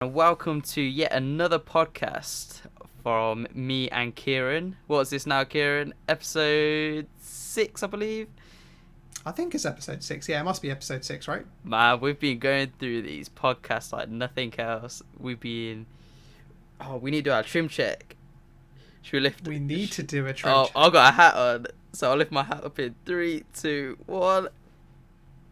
And welcome to yet another podcast from me and Kieran. What's this now, Kieran? Episode 6, I believe? I think it's episode 6. Yeah, it must be episode 6, right? Man, we've been going through these podcasts like nothing else. We need to do our trim check. Should we lift? We need to do a trim check. I've got a hat on, so I'll lift my hat up in 3, 2, 1.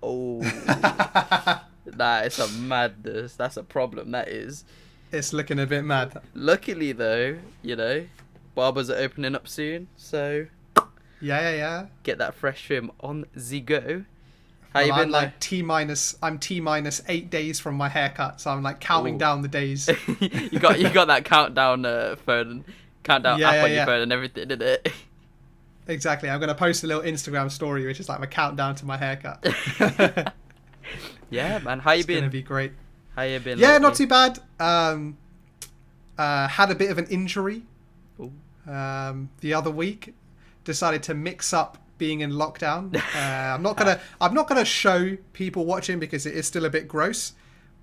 Oh. Nah, it's a madness. That's a problem, that is. It's looking a bit mad. Luckily, though, barbers are opening up soon, so... Yeah. Get that fresh trim on the go. How you I'm been, like T-minus 8 days from my haircut, so I'm like counting down the days. you got that countdown phone, app on your phone and everything, didn't it? Exactly. I'm going to post a little Instagram story, which is like my countdown to my haircut. Yeah, man. How you been? It's going to be great. How you been? Yeah, lately? not too bad. Had a bit of an injury the other week. Decided to mix up being in lockdown. I'm not gonna show people watching because it is still a bit gross.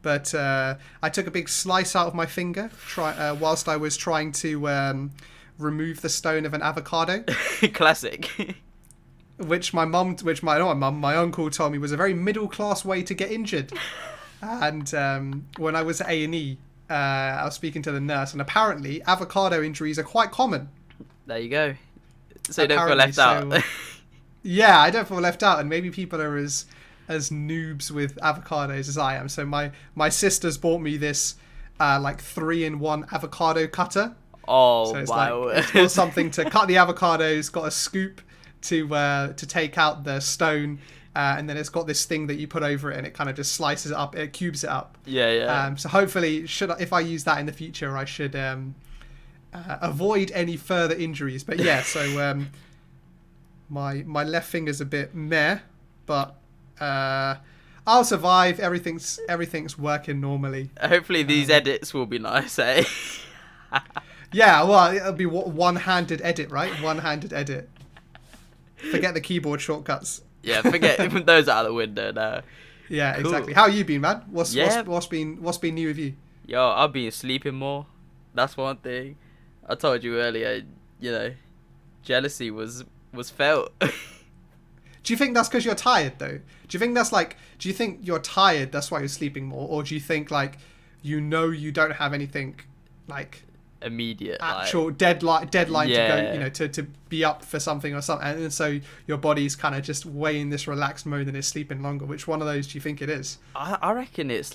But I took a big slice out of my finger whilst I was trying to remove the stone of an avocado. Classic. Which my uncle told me was a very middle class way to get injured. And when I was at A&E, I was speaking to the nurse, and apparently avocado injuries are quite common. There you go. So you don't feel left out. Yeah, I don't feel left out, and maybe people are as noobs with avocados as I am. So my sister's bought me this 3-in-1 avocado cutter. Oh, so it's word. It's got something to cut the avocados, got a scoop to take out the stone, and then it's got this thing that you put over it, and it kind of just slices it up, it cubes it up. Yeah. So hopefully, if I use that in the future, I should avoid any further injuries. But yeah, so my left finger's a bit meh, but I'll survive. Everything's working normally. Hopefully these edits will be nice, eh? Yeah, well, it'll be one-handed edit, right? One-handed edit. Forget the keyboard shortcuts. Yeah, forget those out of the window now. Yeah, Cool. Exactly. How you been, man? What's been new with you? Yo, I've been sleeping more. That's one thing. I told you earlier, jealousy was felt. Do you think that's because you're tired, though? Do you think you're tired, that's why you're sleeping more? Or do you think, you don't have anything, immediate actual deadline to Yeah. go, to be up for something or something, and so your body's kind of just way in this relaxed mode and is sleeping longer? Which one of those do you think it is? I reckon it's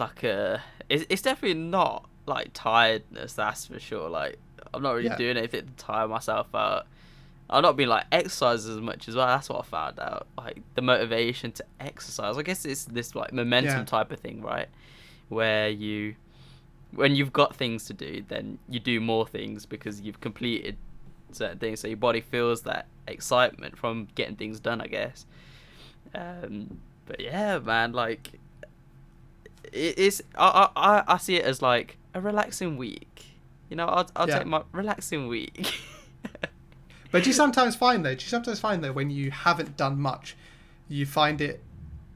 it's definitely not tiredness, that's for sure. I'm not really doing anything to tire myself out. I'm not being exercise as much as well. That's what I found out. The motivation to exercise, I guess it's this momentum type of thing, right? Where when you've got things to do, then you do more things because you've completed certain things. So your body feels that excitement from getting things done, I guess. But yeah, man, it's I see it as a relaxing week. I'll take my relaxing week. But do you sometimes find though when you haven't done much, you find it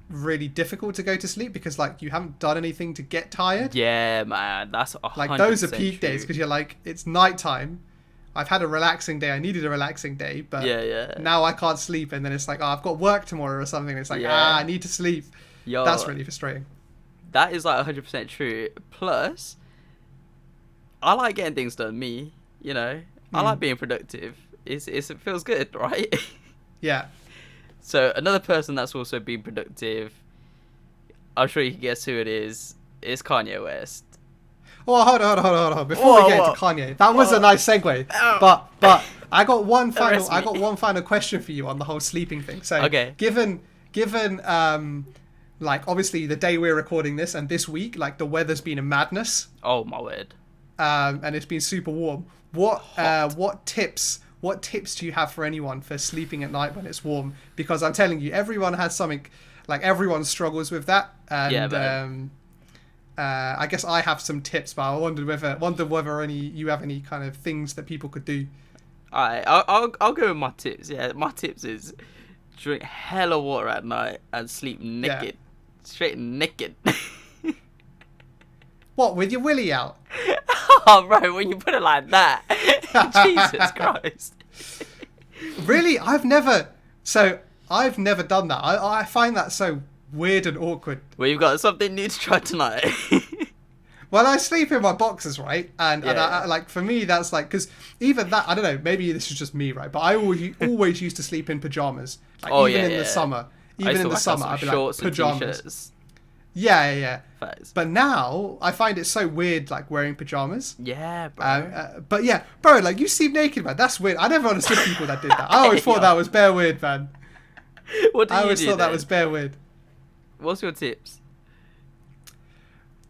really difficult to go to sleep because you haven't done anything to get tired? Yeah, man, that's 100% those are peak true. days because you're it's nighttime. I've had a relaxing day. I needed a relaxing day, but now I can't sleep, and then it's I've got work tomorrow or something. It's I need to sleep. Yo, that's really frustrating. That is 100% true. Plus, I like getting things done. I like being productive. It feels good, right? Yeah. So another person that's also been productive, I'm sure you can guess who it is. It's Kanye West. Oh, hold on. Before we get into Kanye, that was a nice segue. But I got one final question for you on the whole sleeping thing. So, okay. Given obviously the day we're recording this and this week, the weather's been a madness. Oh my word. And it's been super warm. What tips do you have for anyone for sleeping at night when it's warm? Because I'm telling you, everyone has something, everyone struggles with that. And I guess I have some tips, but I wonder whether you have any kind of things that people could do. Alright, I'll go with my tips. Yeah, my tips is drink hella water at night and sleep naked. Straight naked. What, with your willy out? Oh, bro, when you put it like that, Jesus Christ. Really? I've never done that. I find that so weird and awkward. Well, you've got something new to try tonight. Well, I sleep in my boxers, right? And Yeah. I, like, for me, that's like, because even that, I don't know, maybe this is just me, right? But I always used to sleep in pajamas. Like, Oh, even yeah, in the yeah. summer. I Even used in to the whack out summer, some I'd be like, shorts and pajamas. t-shirts. Yeah. Facts. But now, I find it so weird, like, wearing pajamas. Yeah, bro. But yeah, bro, like, you sleep naked, man. That's weird. I never understood people that did that. I always thought that was bare weird, man. What do I you always do thought that then? was bare weird. What's your tips?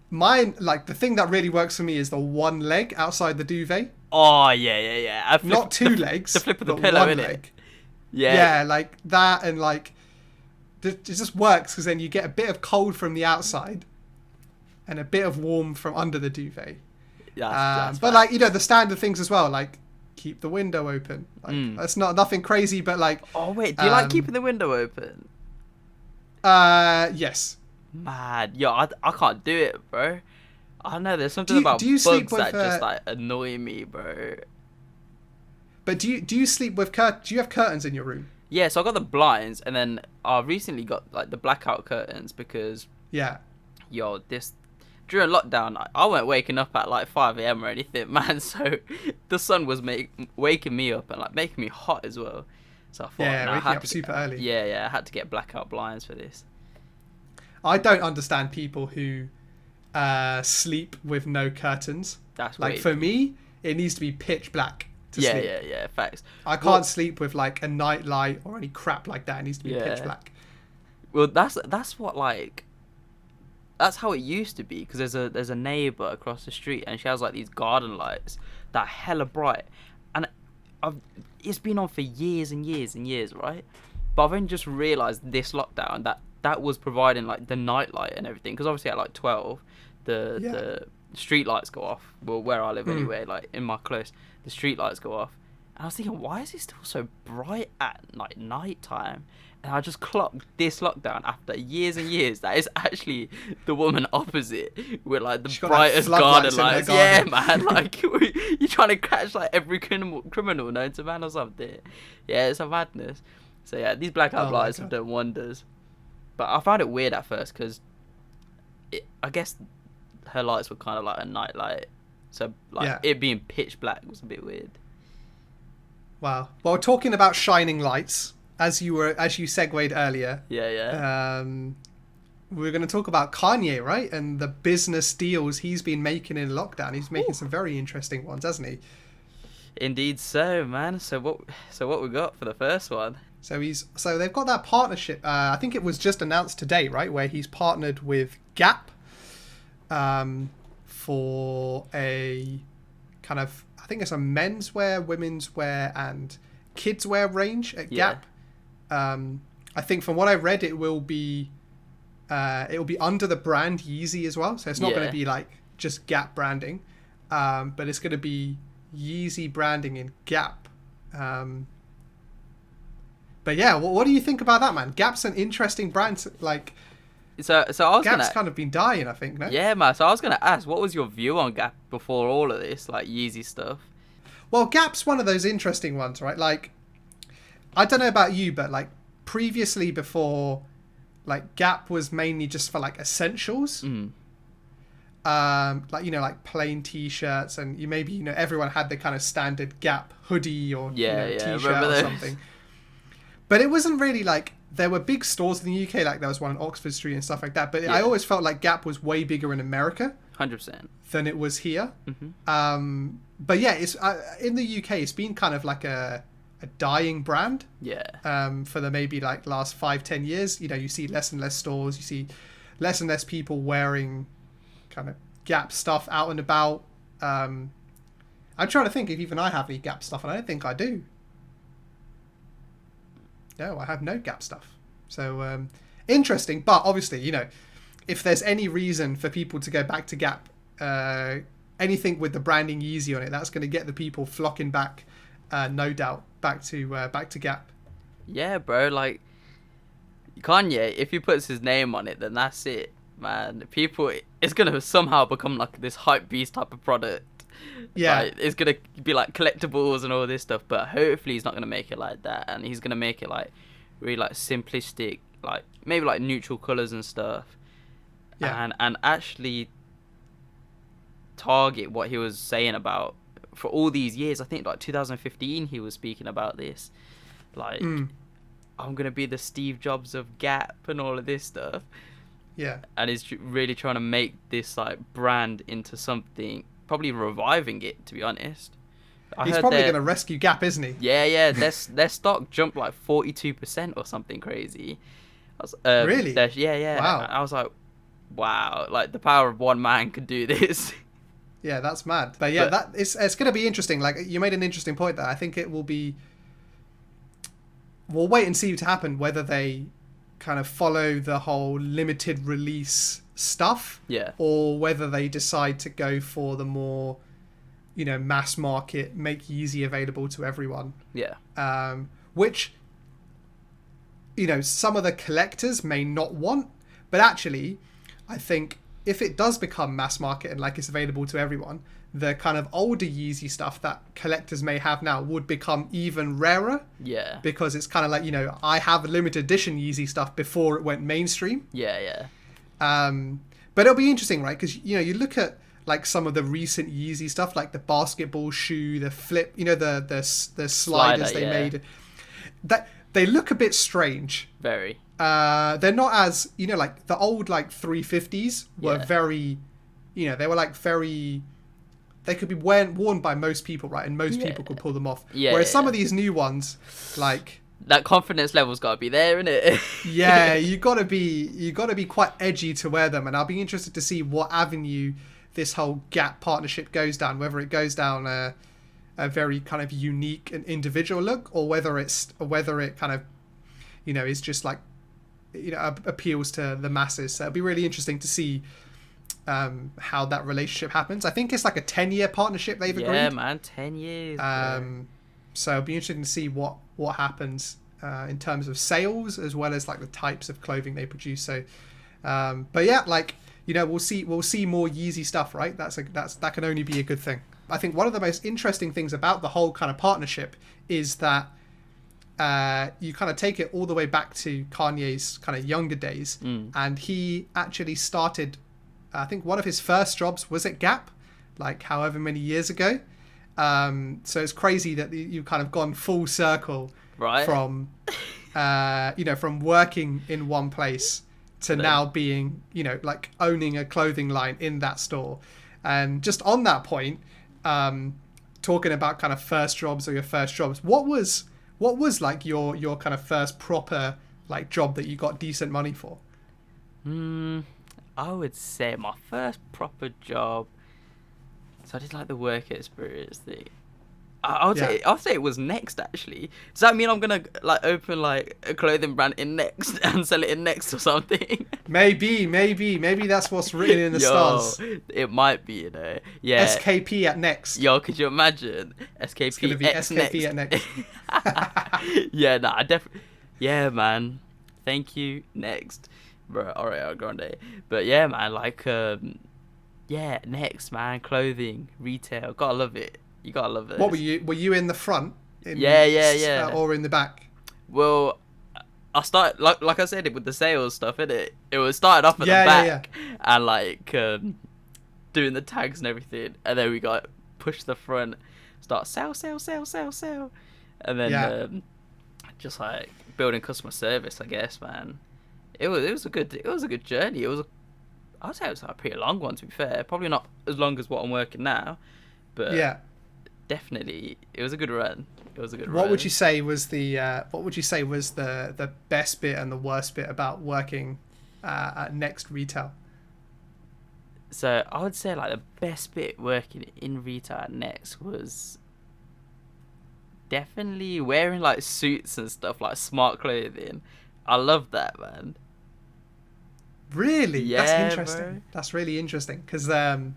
Mine, like, the thing that really works for me is the one leg outside the duvet. Oh, yeah. I flip Not two legs. The flip of the but pillow, one innit? leg. Yeah. Yeah, like that, and like it just works because then you get a bit of cold from the outside and a bit of warm from under the duvet. That's But like, you know, the standard things as well, like keep the window open. Like that's nothing crazy, but like. Oh, wait, do you like keeping the window open? Yes. Mad. Yo, I can't do it, bro. I don't know, there's something about do you sleep bugs with, that just like annoy me, bro. But do you sleep with do you have curtains in your room? Yeah, so I got the blinds, and then I recently got like the blackout curtains because Yeah. yo, this during lockdown I weren't waking up at like 5 a.m. or anything, man. So the sun was waking me up and like making me hot as well. So I thought, Yeah, nah, I waking had up to super early. Yeah, I had to get blackout blinds for this. I don't understand people who sleep with no curtains. That's like weird. for me, it needs to be pitch black to sleep. Yeah, facts. I can't sleep with like a night light or any crap like that. It needs to be pitch black. Well, that's what like. That's how it used to be because there's a neighbor across the street and she has like these garden lights that are hella bright, and it's been on for years and years and years, right? But I've only just realised this lockdown that was providing like the night light and everything, because obviously at like 12 the street lights go off. Well, where I live anyway, like in my close, the street lights go off, and I was thinking, why is it still so bright at like night time? And I just clocked this lockdown after years and years that is actually the woman opposite with like the brightest garden lights. Yeah, man, like you're trying to catch like every criminal known to man or something. Yeah, it's a madness. So yeah, these blackout lights have done wonders. But I found it weird at first because I guess her lights were kind of like a night light, so like it being pitch black was a bit weird. Wow. Well, talking about shining lights, as you segued earlier. Yeah. We're going to talk about Kanye, right? And the business deals he's been making in lockdown. He's making some very interesting ones, hasn't he? Indeed, so man. So what we got for the first one? So they've got that partnership. I think it was just announced today, right? Where he's partnered with Gap for a kind of, I think it's a menswear, women's wear, and kids wear range at Gap. I think from what I read, it will be under the brand Yeezy as well. So it's not going to be like just Gap branding, but it's going to be Yeezy branding in Gap. But yeah, what do you think about that, man? Gap's an interesting brand. Like, so I was Gap's kind of been dying, I think. No? Yeah, man. So I was gonna ask, what was your view on Gap before all of this, like Yeezy stuff? Well, Gap's one of those interesting ones, right? Like, I don't know about you, but like previously, before, like Gap was mainly just for like essentials. Like, you know, like plain t-shirts, and everyone had the kind of standard Gap hoodie or t-shirt or something. But it wasn't really like, there were big stores in the UK, like there was one on Oxford Street and stuff like that. But I always felt like Gap was way bigger in America, 100%, than it was here. But yeah, it's in the UK, it's been kind of like a dying brand. For the maybe like last 5-10 years. You know, you see less and less stores, you see less and less people wearing kind of Gap stuff out and about. I'm trying to think if even I have any Gap stuff, and I don't think I do. No, I have no Gap stuff. So interesting, but obviously, you know, if there's any reason for people to go back to Gap, anything with the branding Yeezy on it, that's going to get the people flocking back, no doubt, back to Gap. Yeah, bro. Like Kanye, if he puts his name on it, then that's it. man. People, it's gonna somehow become like this hype beast type of product. Yeah, Like, it's gonna be like collectibles and all this stuff, but hopefully he's not gonna make it like that, and he's gonna make it like really like simplistic, like maybe like neutral colors and stuff. Yeah. And actually target what he was saying about for all these years. I think like 2015 he was speaking about this, like I'm gonna be the Steve Jobs of Gap and all of this stuff. Yeah. And he's really trying to make this like brand into something, probably reviving it, to be honest. He's probably going to rescue Gap, isn't he? Yeah. Their stock jumped like 42% or something crazy. Really? Yeah. Wow. I was like, wow, like the power of one man could do this. Yeah, that's mad. But yeah, it's going to be interesting. Like, you made an interesting point there. I think it will be. We'll wait and see what happens, whether they kind of follow the whole limited release stuff, or whether they decide to go for the more, mass market, make Yeezy available to everyone. Yeah. Which, some of the collectors may not want, but actually, I think if it does become mass market and like it's available to everyone, the kind of older Yeezy stuff that collectors may have now would become even rarer. Yeah. Because it's kind of like, I have limited edition Yeezy stuff before it went mainstream. Yeah. But it'll be interesting, right? Because, you look at like some of the recent Yeezy stuff, like the basketball shoe, the flip, the sliders they made. That they look a bit strange. Very. They're not as, like the old like 350s were very, they were like very. They could be worn by most people, right? And most people could pull them off. Yeah. Whereas some of these new ones, like that confidence level's got to be there, isn't it? Yeah, you got to be quite edgy to wear them, and I'll be interested to see what avenue this whole Gap partnership goes down. Whether it goes down a very kind of unique and individual look, or whether it kind of, is just like, appeals to the masses. So it'll be really interesting to see how that relationship happens. I think it's like a 10-year partnership they've agreed. Yeah, man, 10 years. So it'll be interesting to see what happens in terms of sales, as well as like the types of clothing they produce. So, but yeah, like, we'll see more Yeezy stuff, right? That can only be a good thing. I think one of the most interesting things about the whole kind of partnership is that you kind of take it all the way back to Kanye's kind of younger days, and he actually started. I think one of his first jobs was at Gap, like however many years ago. So it's crazy that you've kind of gone full circle, right? From, from working in one place to now being, like owning a clothing line in that store. And just on that point, talking about kind of first jobs or your first jobs, what was like your kind of first proper like job that you got decent money for? I would say my first proper job. So I did like the work experience thing. I'll say it was Next, actually. Does that mean I'm gonna like open like a clothing brand in Next and sell it in Next or something? Maybe that's what's written in the stars. It might be, Yeah. SKP at Next. Yo, could you imagine? SKP it's gonna be SKP at Next. Yeah, nah, I definitely. Yeah, man. Thank you, Next. Bro, alright, Grande. But yeah, man, like, Next, man, clothing, retail, gotta love it. You gotta love it. What were you in the front? Yeah. Or in the back? Well, I started like I said, it with the sales stuff, innit? It was started off at the back and like doing the tags and everything, and then we got pushed to the front, start sell, and then just like building customer service, I guess, man. It was a good journey. I'd say it was a pretty long one, to be fair. Probably not as long as what I'm working now, but definitely it was a good run. What would you say was the best bit and the worst bit about working at Next Retail? So I would say like the best bit working in retail at Next was definitely wearing like suits and stuff, like smart clothing. I love that, man. Really? Yeah, that's interesting. Bro. That's really interesting because, like,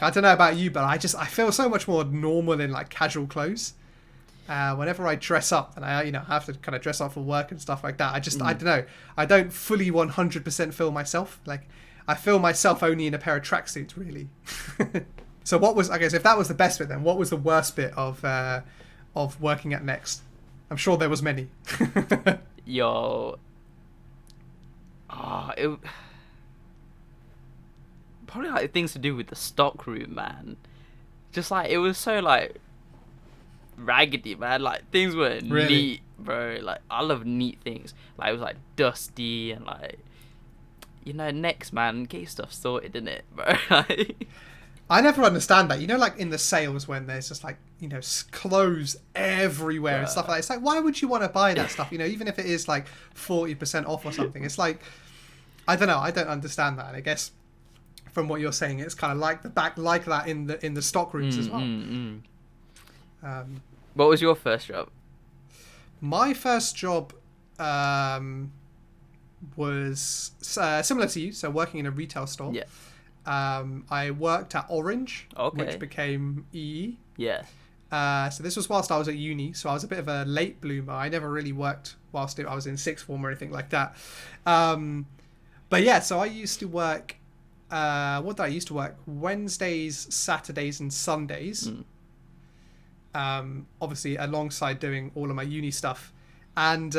I don't know about you, but I feel so much more normal in like casual clothes. whenever I dress up and I have to kind of dress up for work and stuff like that, I don't know, I don't fully 100% feel myself. Like, I feel myself only in a pair of tracksuits, really. So what was, I guess, if that was the best bit, then what was the worst bit of working at Next? I'm sure there was many. Yo, it probably like things to do with the stock room, man. Just like it was so like raggedy, man. Like things were Really? neat, bro. Like I love neat things. Like it was like dusty and like, Next, man, get your stuff sorted, innit, bro? Like, I never understand that. Like in the sales when there's just like, clothes everywhere and stuff like that. It's like, why would you want to buy that stuff? Even if it is like 40% off or something. It's like, I don't know. I don't understand that. And I guess from what you're saying, it's kind of like like that in the stock rooms as well. What was your first job? My first job was similar to you. So working in a retail store. Yeah. I worked at Orange, which became EE. Yeah. So this was whilst I was at uni, so I was a bit of a late bloomer. I never really worked whilst I was in sixth form or anything like that. But yeah, so I used to work. What did I used to work? Wednesdays, Saturdays, and Sundays. Obviously, alongside doing all of my uni stuff, and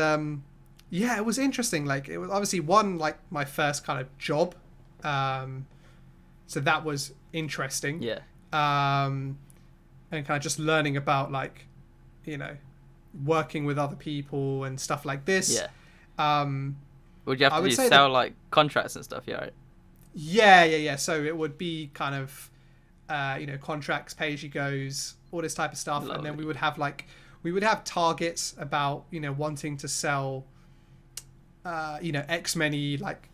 yeah, it was interesting. Like it was obviously like my first kind of job. So that was interesting. Yeah. And kind of just learning about like, working with other people and stuff like this. Yeah. Would you have to sell like contracts and stuff? Yeah. Right? Yeah. So it would be kind of, contracts, pay as you goes, all this type of stuff. Lovely. And then we would have targets about, wanting to sell, X many like,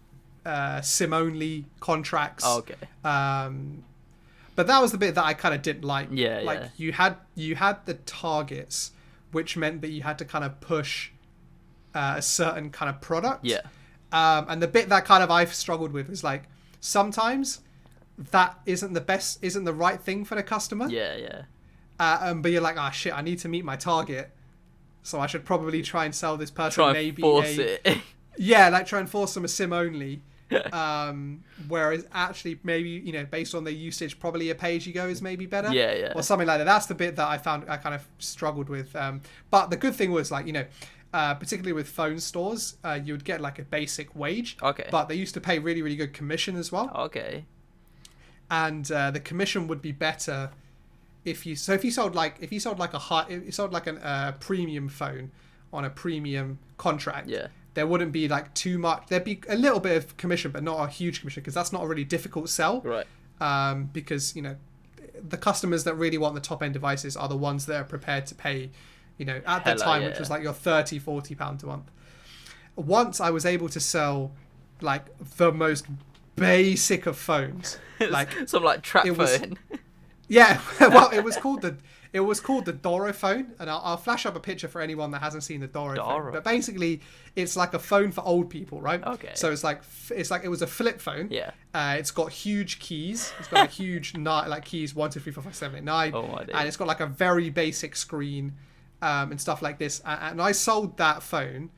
SIM only contracts. Oh, okay. But that was the bit that I kind of didn't like. Yeah. Like you had the targets, which meant that you had to kind of push a certain kind of product. Yeah. And the bit that kind of I've struggled with is like sometimes that isn't the right thing for the customer. Yeah. But you're like, oh shit, I need to meet my target, so I should probably try and sell this person try and force them a SIM only. Whereas actually maybe based on their usage probably a pay-as-you-go is maybe better, or something like that. That's the bit that I found I kind of struggled with, but the good thing was like particularly with phone stores, you would get like a basic wage, but they used to pay really really good commission as well, and the commission would be better if you sold like a premium phone on a premium contract. There wouldn't be like too much. There'd be a little bit of commission, but not a huge commission, because that's not a really difficult sell. Right. Because the customers that really want the top end devices are the ones that are prepared to pay, at that time, which was like your £30-40 a month. Once I was able to sell like the most basic of phones, like some like trap phone. Yeah, well, it was called the Doro phone, and I'll flash up a picture for anyone that hasn't seen the Doro phone. But basically, it's like a phone for old people, right? Okay. So it's like it was a flip phone. Yeah. It's got huge keys. It's got a huge like keys 1 2 3 4 5 7 8 9. Oh my days. And it's got like a very basic screen, and stuff like this. And I sold that phone,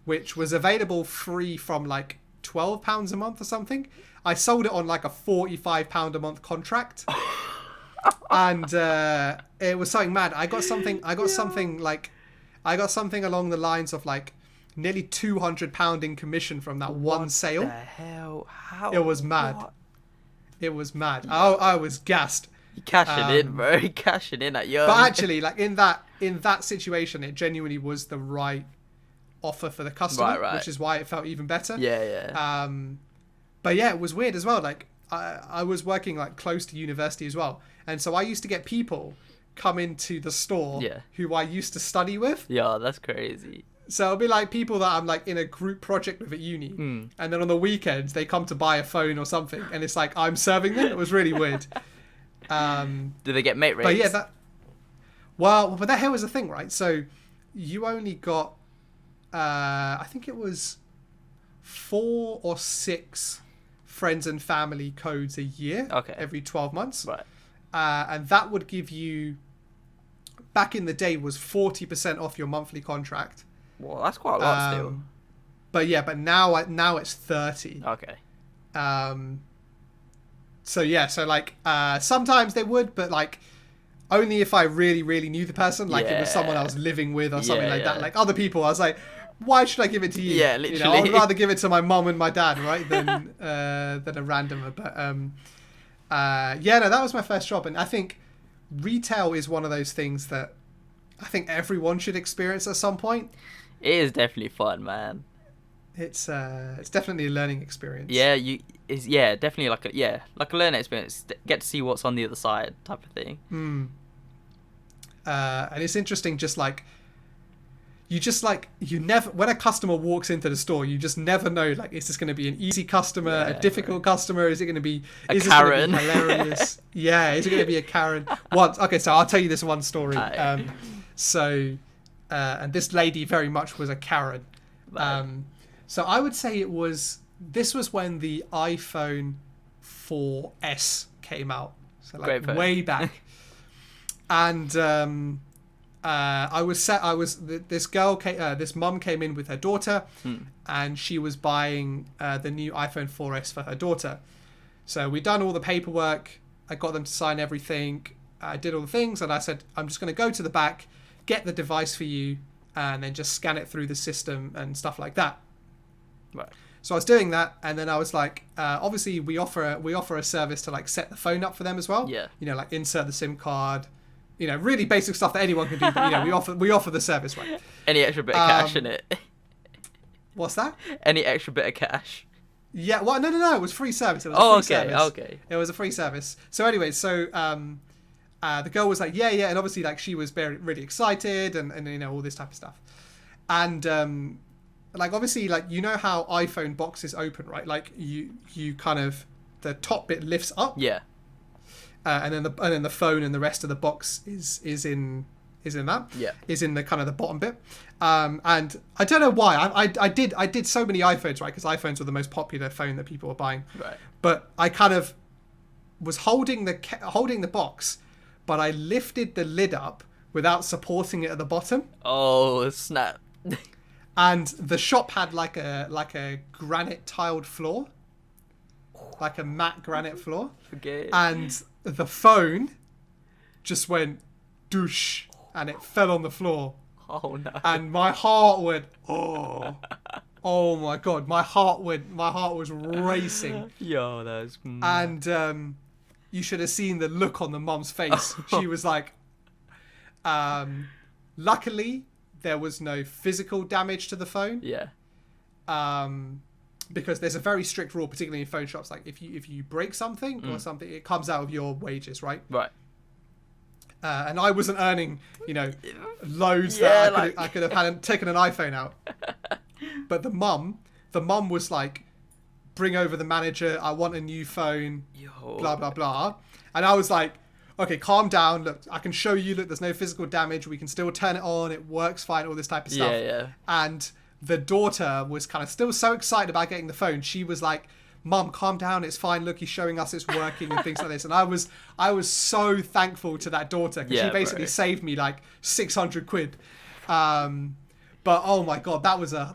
which was available free from like £12 a month or something. I sold it on like a £45 a month contract. And it was something mad. I got something along the lines of like nearly £200 in commission from that one sale. What the hell? How? It was mad. What? It was mad. I was gassed. You cashing in, bro. You cashing in at young. But actually, like in that situation, it genuinely was the right offer for the customer, right. which is why it felt even better. Yeah. But yeah, it was weird as well. Like I was working like close to university as well, and so I used to get people come into the store who I used to study with. Yeah, that's crazy. So it'll be like people that I'm like in a group project with at uni, and then on the weekends they come to buy a phone or something, and it's like I'm serving them. It was really weird. Do they get mate rates? But yeah, but that here was the thing, right? So you only got, I think it was 4 or 6 friends and family codes a year. Okay. Every 12 months. Right. And that would give you back in the day was 40% off your monthly contract. Well, that's quite a lot still. But now it's 30. Okay. So like sometimes they would, but like only if I really, really knew the person, like it was someone I was living with or something like that. Like other people, I was like, why should I give it to you? Yeah, literally. You know, I'd rather give it to my mum and my dad, right, than a randomer. But no, that was my first job, and I think retail is one of those things that I think everyone should experience at some point. It is definitely fun, man. It's definitely a learning experience. Yeah, definitely like a learning experience. Get to see what's on the other side, type of thing. And it's interesting, just like you never, when a customer walks into the store, you just never know, like, is this going to be an easy customer, a difficult customer? Is it going to be a Karen? This gonna be hilarious? Yeah, is it going to be a Karen? Okay, so I'll tell you this one story. And this lady very much was a Karen. So I would say this was when the iPhone 4S came out, so like way back. And this mum came in with her daughter, and she was buying the new iPhone 4S for her daughter. So we'd done all the paperwork. I got them to sign everything. I did all the things, and I said, I'm just going to go to the back, get the device for you, and then just scan it through the system and stuff like that. Right. So I was doing that, and then I was like, obviously we offer a service to like set the phone up for them as well. Yeah. You know, like insert the SIM card. You know, really basic stuff that anyone can do. But you know, we offer the service, right? Any extra bit of cash in it? What's that? Any extra bit of cash? Yeah. Well, no. It was free service. It was a free service. Okay. It was a free service. So anyway, the girl was like, yeah, and obviously like she was really excited and you know, all this type of stuff, and like obviously like, you know how iPhone boxes open, right? Like you kind of, the top bit lifts up. Yeah. And then the phone and the rest of the box is in that. Yeah. Is in the kind of the bottom bit. And I don't know why I did so many iPhones, right? Because iPhones were the most popular phone that people were buying. Right. But I kind of was holding the box, but I lifted the lid up without supporting it at the bottom. Oh snap! And the shop had like a granite tiled floor, like a matte granite floor. Okay. And the phone just went douche, and it fell on the floor. Oh no! And my heart went, oh my god, my heart was racing. Yo, that's mad. And you should have seen the look on the mum's face. She was like, luckily there was no physical damage to the phone. Yeah. Because there's a very strict rule, particularly in phone shops, like if you break something or something, it comes out of your wages, right? Right. And I wasn't earning, you know, loads that I could have taken an iPhone out. But the mum was like, bring over the manager, I want a new phone, blah, blah, blah. And I was like, okay, calm down. Look, I can show you, look, there's no physical damage. We can still turn it on. It works fine, all this type of stuff. Yeah. And the daughter was kind of still so excited about getting the phone. She was like, Mum, calm down. It's fine. Look, he's showing us it's working and things like this. And I was so thankful to that daughter, because she basically saved me like 600 quid. But oh my god, that was a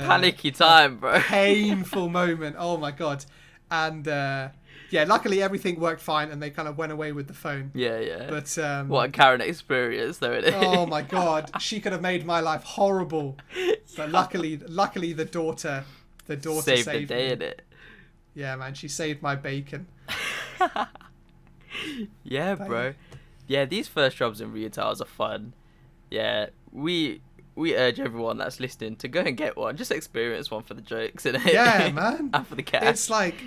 panicky time, bro. Painful moment. Oh my god. And luckily everything worked fine, and they kind of went away with the phone. Yeah. But what a Karen experience, though it is. Oh my god, she could have made my life horrible. But luckily the daughter saved the day in it. Yeah, man, she saved my bacon. Yeah, bro. Yeah, these first jobs in retails are fun. Yeah, we urge everyone that's listening to go and get one. Just experience one for the jokes, innit? Yeah, man. And for the cash. It's like,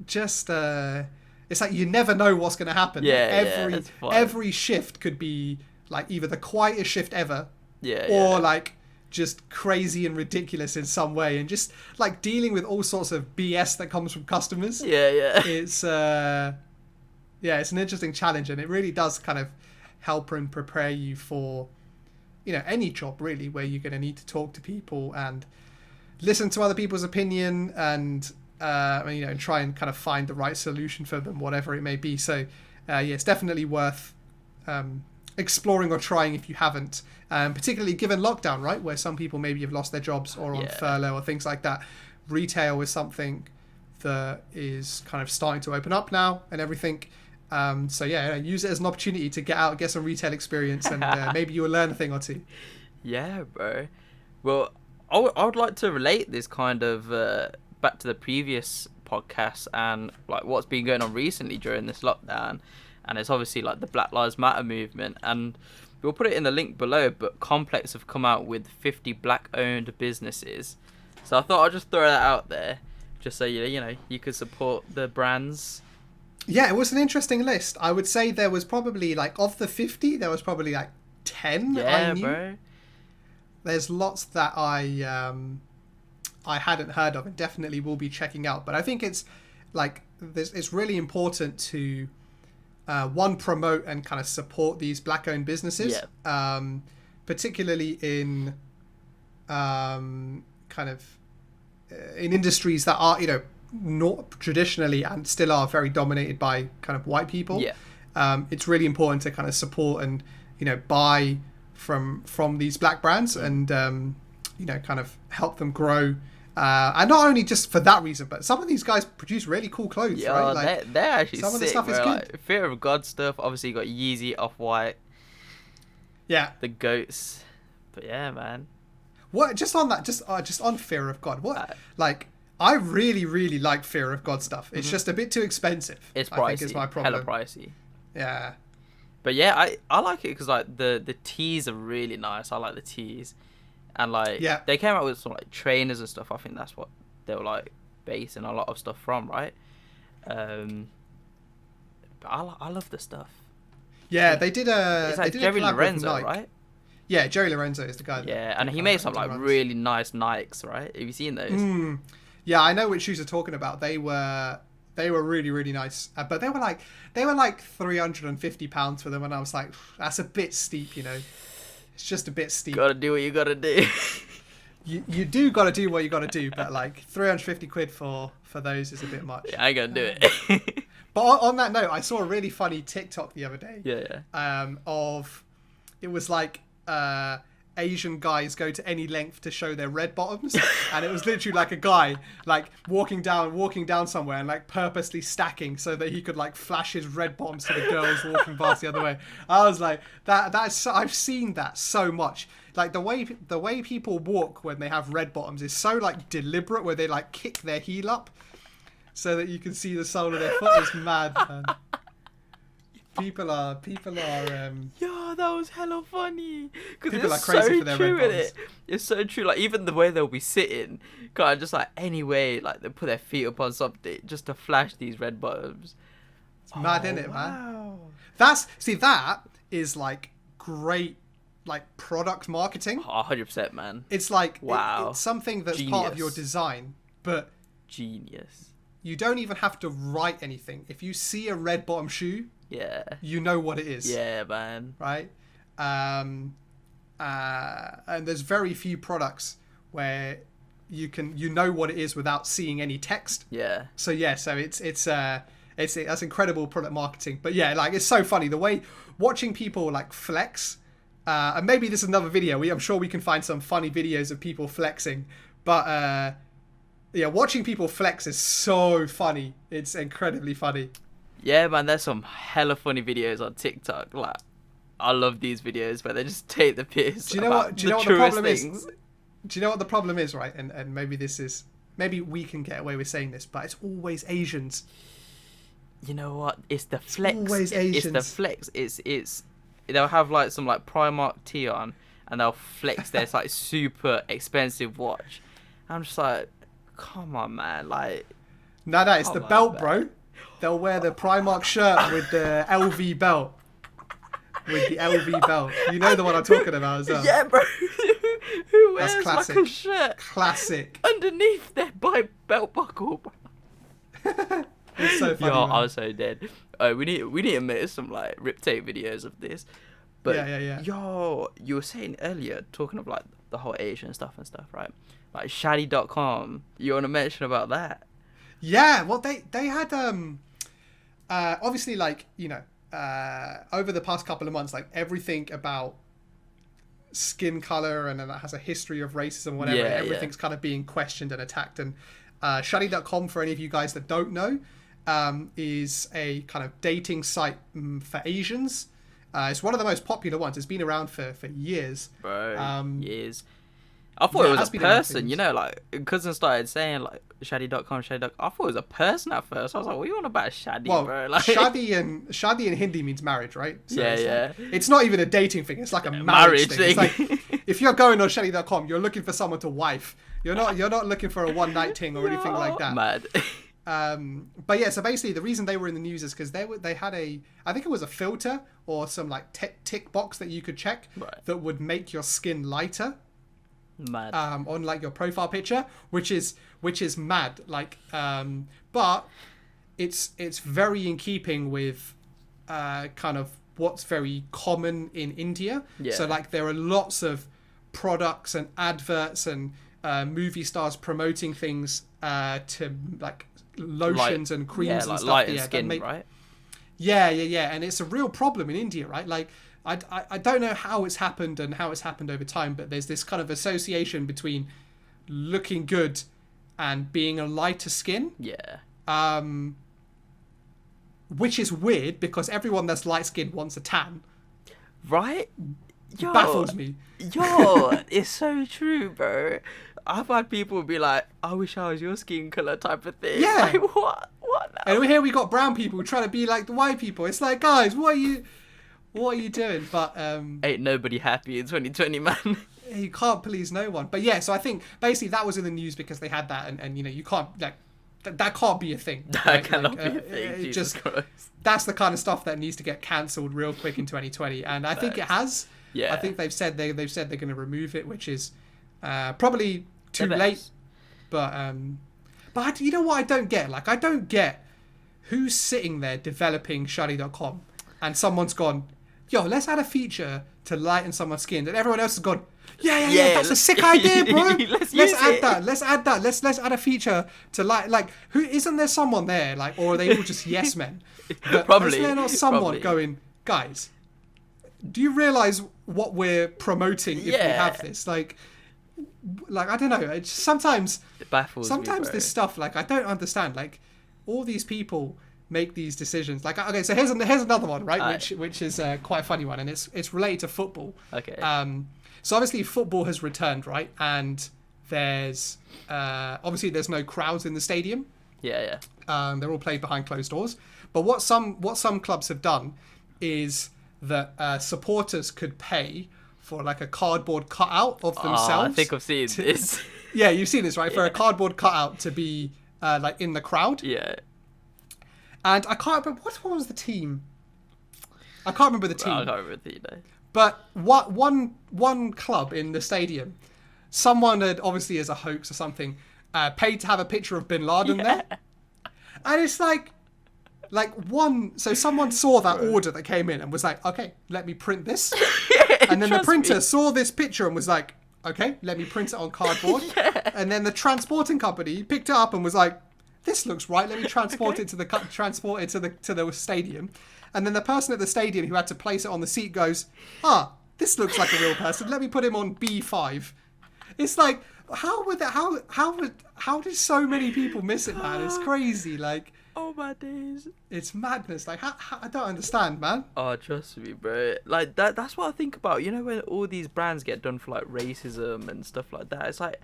just, it's like you never know what's going to happen. Yeah, every shift could be like either the quietest shift ever, or like just crazy and ridiculous in some way, and just like dealing with all sorts of BS that comes from customers. Yeah. It's it's an interesting challenge, and it really does kind of help and prepare you for, you know, any job really, where you're going to need to talk to people and listen to other people's opinion, and and try and kind of find the right solution for them, whatever it may be. So it's definitely worth exploring or trying if you haven't. Particularly given lockdown, right, where some people maybe have lost their jobs or on furlough or things like that. Retail is something that is kind of starting to open up now and everything. So yeah, use it as an opportunity to get out, get some retail experience, and maybe you'll learn a thing or two. Yeah, bro. Well, I would like to relate this kind of back to the previous podcast and like what's been going on recently during this lockdown, and it's obviously like the Black Lives Matter movement, and we'll put it in the link below, but Complex have come out with 50 black owned businesses, so I thought I'd just throw that out there just so you know you could support the brands. Yeah, it was an interesting list. I would say there was probably like, of the 50 there was probably like 10 that I knew. Bro. There's lots that I hadn't heard of and definitely will be checking out. But I think it's like it's really important to one, promote and kind of support these black-owned businesses, particularly in kind of in industries that are, you know, not traditionally and still are very dominated by kind of white people. It's really important to kind of support and, you know, buy from these black brands and you know, kind of help them grow, and not only just for that reason, but some of these guys produce really cool clothes, right? Like, they're actually some sick, of the stuff is good. Like, Fear of God stuff, obviously you got Yeezy, Off-White, the goats, but yeah, man. What, just on that, just on Fear of God, what like I really like Fear of God stuff. It's just a bit too expensive. It's pricey. I think is my problem. Hella pricey. Yeah. But yeah, I like it because like the tees are really nice. I like the tees, and like they came out with some like trainers and stuff. I think that's what they were like basing a lot of stuff from, right? But I love the stuff. Yeah, they did a. It's like Jerry Lorenzo, right? Yeah, Jerry Lorenzo is the guy. Yeah, and he made some like really nice Nikes, right? Have you seen those? Yeah, I know which shoes you're talking about. They were really nice, but they were like £350 for them, and I was like, that's a bit steep, you know. It's just a bit steep. Gotta do what you gotta do. you do gotta do what you gotta do, but like 350 quid for those is a bit much. Yeah, I ain't gonna do it. But on that note, I saw a really funny TikTok the other day. It was like Asian guys go to any length to show their red bottoms, and it was literally like a guy like walking down somewhere and like purposely stacking so that he could like flash his red bottoms to the girls walking past the other way. I was like, that's I've seen that so much. Like the way people walk when they have red bottoms is so like deliberate, where they like kick their heel up so that you can see the sole of their foot. Is mad, man. People are. Yeah, that was hella funny. People are crazy for their red bottoms. It's so true. Like even the way they'll be sitting, kind of just like any way, like they put their feet up on something just to flash these red bottoms. It's mad, isn't it, man? That is like great, like product marketing. 100%, man. It's like it's something that's part of your design, but genius. You don't even have to write anything. If you see a red bottom shoe, you know what it is. Yeah, man. Right? And there's very few products where you know what it is without seeing any text. Yeah. So that's incredible product marketing. But yeah, like it's so funny the way watching people like flex. And maybe this is another video. I'm sure we can find some funny videos of people flexing. But yeah, watching people flex is so funny. It's incredibly funny. Yeah, man, there's some hella funny videos on TikTok. Like, I love these videos where they just take the piss. Do you know what the problem is? Do you know what the problem is, right? And maybe we can get away with saying this, but it's always Asians. You know what? It's the flex. It's always Asians. It's the flex. It's they'll have like some like Primark tee on, and they'll flex their like super expensive watch. I'm just like, come on, man! Like, no, it's the belt, man. Bro. They'll wear the Primark shirt with the LV belt. With the LV belt. You know the one I'm talking about as well. Yeah, bro. Who wears That's classic. like a shirt Classic. underneath their belt buckle, bro? It's so funny. Yo, I was so dead. We need to make some like rip tape videos of this. But yeah. Yo, you were saying earlier, talking of like the whole Asian stuff, right? Like Shaddy.com. You want to mention about that? Yeah, well they had obviously, like, you know, over the past couple of months, like everything about skin color and that has a history of racism, whatever, everything's kind of being questioned and attacked. And Shadi.com, for any of you guys that don't know, is a kind of dating site for Asians. It's one of the most popular ones. It's been around for years. Bro, years. I thought it was a person, you know, like, cousin started saying, like, Shadi.com. I thought it was a person at first. I was like, what are you on about Shadi, bro? Like... Shadi in Hindi means marriage, right? So it's not even a dating thing. It's like a marriage thing. It's like, if you're going on Shadi.com, you're looking for someone to wife. You're not looking for a one-night thing or anything like that. Mad. But yeah, so basically the reason they were in the news is because they had I think it was a filter or some like tick box that you could check that would make your skin lighter. Mad. On like your profile picture, which is mad. Like, but it's very in keeping with kind of what's very common in India. Yeah. So like there are lots of products and adverts and movie stars promoting things to like lotions and creams and stuff. Light and skin, right? Yeah, and it's a real problem in India, right? Like. I don't know how it's happened and how it's happened over time, but there's this kind of association between looking good and being a lighter skin. Yeah. Which is weird because everyone that's light skinned wants a tan. Right? It baffles me. It's so true, bro. I've had people be like, I wish I was your skin colour type of thing. Yeah. Like, what now? And here we got brown people trying to be like the white people. It's like, guys, what are you doing? But ain't nobody happy in 2020, man. You can't please no one. But yeah, so I think basically that was in the news because they had that, and you know, you can't like that can't be a thing. That cannot be a thing. Jesus Christ. That's the kind of stuff that needs to get cancelled real quick in 2020, and I think it has. Yeah. I think they've said they're going to remove it, which is probably too late. But you know what I don't get? Like I don't get who's sitting there developing Shadi.com and someone's gone, yo, let's add a feature to lighten someone's skin. And everyone else has gone, yeah, that's a sick idea, bro. let's add that. Let's add a feature to like who isn't there someone there? Like, or are they all just yes men? Probably. Is there not someone going, guys, do you realise what we're promoting if we have this? Like I don't know. It's sometimes it baffles me, bro. This stuff, like I don't understand. Like all these people make these decisions. Like, okay, so here's another one, right? Which is quite a funny one, and it's related to football. Okay. So obviously football has returned, right? And there's obviously there's no crowds in the stadium. Yeah. They're all played behind closed doors. But what some clubs have done is that supporters could pay for like a cardboard cutout of themselves. I think I've seen this. Yeah, you've seen this, right? Yeah. For a cardboard cutout to be like in the crowd. Yeah. And I can't remember what was the team. I can't remember the team. I can't remember the team. No. But one club in the stadium, someone had obviously as a hoax or something, paid to have a picture of Bin Laden there, and it's like one. So someone saw that order that came in and was like, okay, let me print this, and then the printer saw this picture and was like, okay, let me print it on cardboard, and then the transporting company picked it up and was like, this looks right. Let me transport it to the stadium, and then the person at the stadium who had to place it on the seat goes, this looks like a real person. Let me put him on B5. It's like how did so many people miss it, man? It's crazy. Like, oh my days, it's madness. Like how I don't understand, man. Oh, trust me, bro. Like that's what I think about. You know, when all these brands get done for like racism and stuff like that, it's like,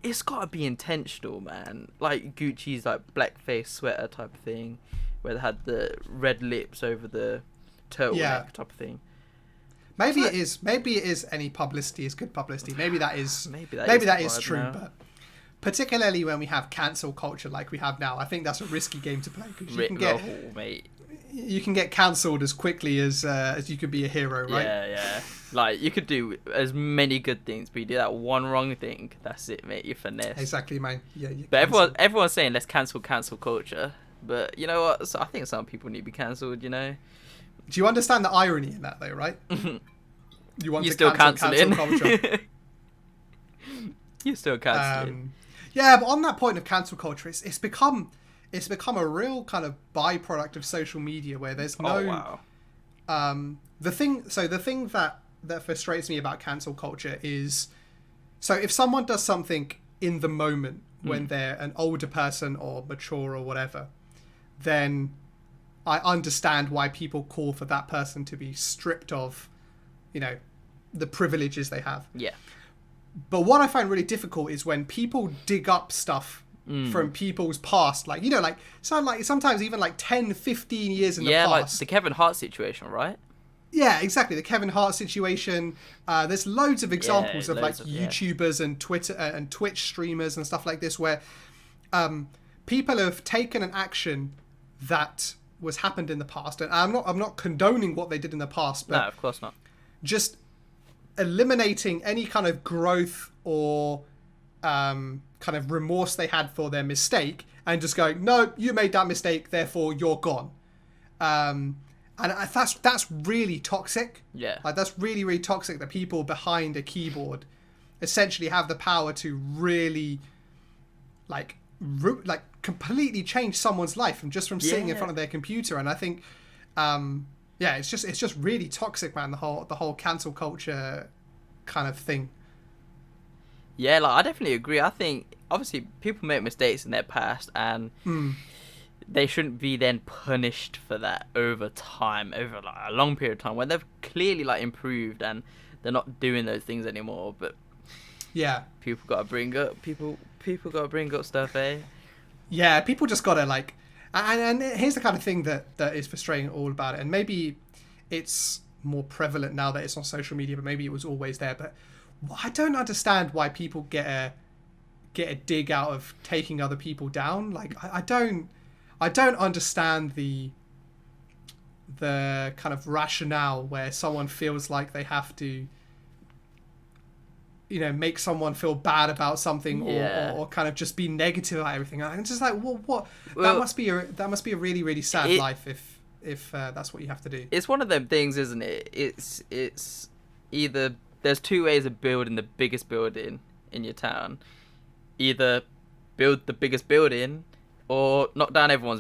it's got to be intentional, man. Like Gucci's like blackface sweater type of thing, where they had the red lips over the turtleneck type of thing. Maybe it is. Maybe it is. Any publicity is good publicity. Maybe that is. Maybe that is true. Now. But particularly when we have cancel culture like we have now, I think that's a risky game to play because you can get cancelled as quickly as you could be a hero, right? Yeah. Like, you could do as many good things, but you do that one wrong thing, that's it, mate. You're finesse. Exactly, man. Yeah. But everyone's saying let's cancel culture. But you know what? So I think some people need to be cancelled. You know. Do you understand the irony in that, though? Right? You want You're to still cancel culture. You're still cancelling. Yeah, but on that point of cancel culture, it's become a real kind of byproduct of social media where there's no The thing that frustrates me about cancel culture is, so if someone does something in the moment when they're an older person or mature or whatever, then I understand why people call for that person to be stripped of, the privileges they have. Yeah. But what I find really difficult is when people dig up stuff from people's past, sometimes even 10, 15 years in the past. Yeah, like the Kevin Hart situation, right? Yeah, exactly. The Kevin Hart situation. There's loads of examples of YouTubers and Twitter and Twitch streamers and stuff like this where people have taken an action that was happened in the past, and I'm not condoning what they did in the past, but no, of course not. Just eliminating any kind of growth or kind of remorse they had for their mistake, and just going, no, you made that mistake, therefore you're gone. And that's really toxic. Yeah. That's really, really toxic that people behind a keyboard essentially have the power to really, completely change someone's life from sitting in front of their computer. And I think, it's just really toxic, man. The whole cancel culture kind of thing. Yeah, I definitely agree. I think obviously people make mistakes in their past, and they shouldn't be then punished for that over time, over a long period of time, when they've clearly improved and they're not doing those things anymore. But yeah, people gotta bring up gotta bring up stuff, eh? Yeah, people just gotta and here's the kind of thing that is frustrating all about it, and maybe it's more prevalent now that it's on social media, but maybe it was always there. But I don't understand why people get a dig out of taking other people down. I don't understand the kind of rationale where someone feels like they have to, make someone feel bad about something, or kind of just be negative about everything. I'm just like, what? That must be a really, really sad life if that's what you have to do. It's one of them things, isn't it? It's either there's two ways of building the biggest building in your town. Either build the biggest building, or knock down everyone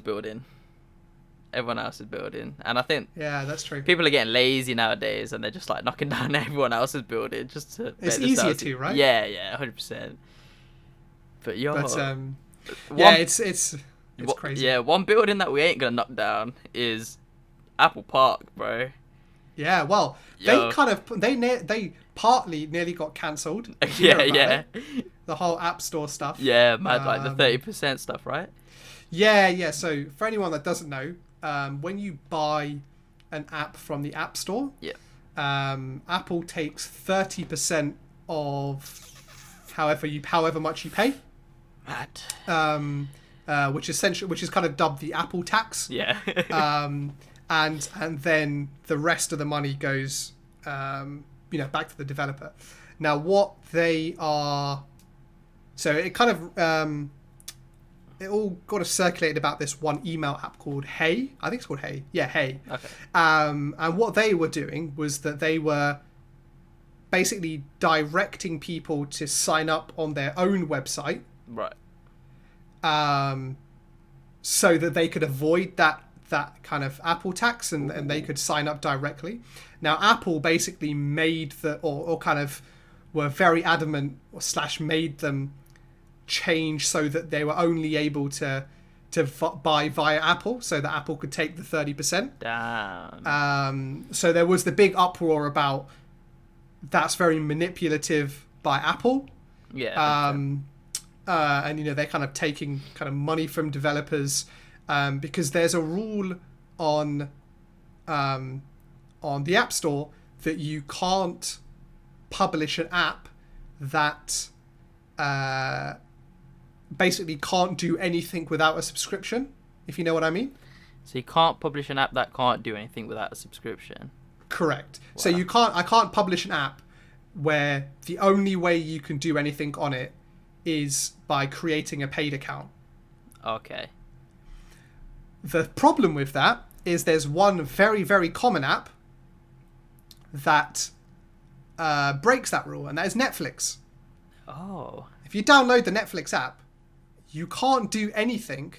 else's building. And I think that's true. People are getting lazy nowadays, and they're just knocking down everyone else's building just to. It's easier to, right? Yeah, 100%. But it's crazy. Yeah, one building that we ain't gonna knock down is Apple Park, bro. Yeah, well, they partly nearly got cancelled. Yeah. The whole App Store stuff. Yeah, mad, the 30% stuff, right? Yeah. So for anyone that doesn't know, when you buy an app from the App Store, Apple takes 30% of however much you pay. Mad. Which is kind of dubbed the Apple tax. Yeah. And then the rest of the money goes, back to the developer. Now, what they are, so it kind of, it all got circulated about this one email app called Hey. I think it's called Hey. Yeah, Hey. Okay. And what they were doing was that they were basically directing people to sign up on their own website. Right. So that they could avoid that kind of Apple tax, and they could sign up directly. Now, Apple basically made or kind of were very adamant / made them change so that they were only able to buy via Apple, so that Apple could take the 30%. Damn. So there was the big uproar about that's very manipulative by Apple. Yeah. And they're kind of taking kind of money from developers, because there's a rule on the App Store that you can't publish an app that basically can't do anything without a subscription, if you know what I mean. So you can't publish an app that can't do anything without a subscription. Correct. Wow. So I can't publish an app where the only way you can do anything on it is by creating a paid account. Okay. The problem with that is there's one very, very common app that breaks that rule, and that is Netflix. Oh. If you download the Netflix app, you can't do anything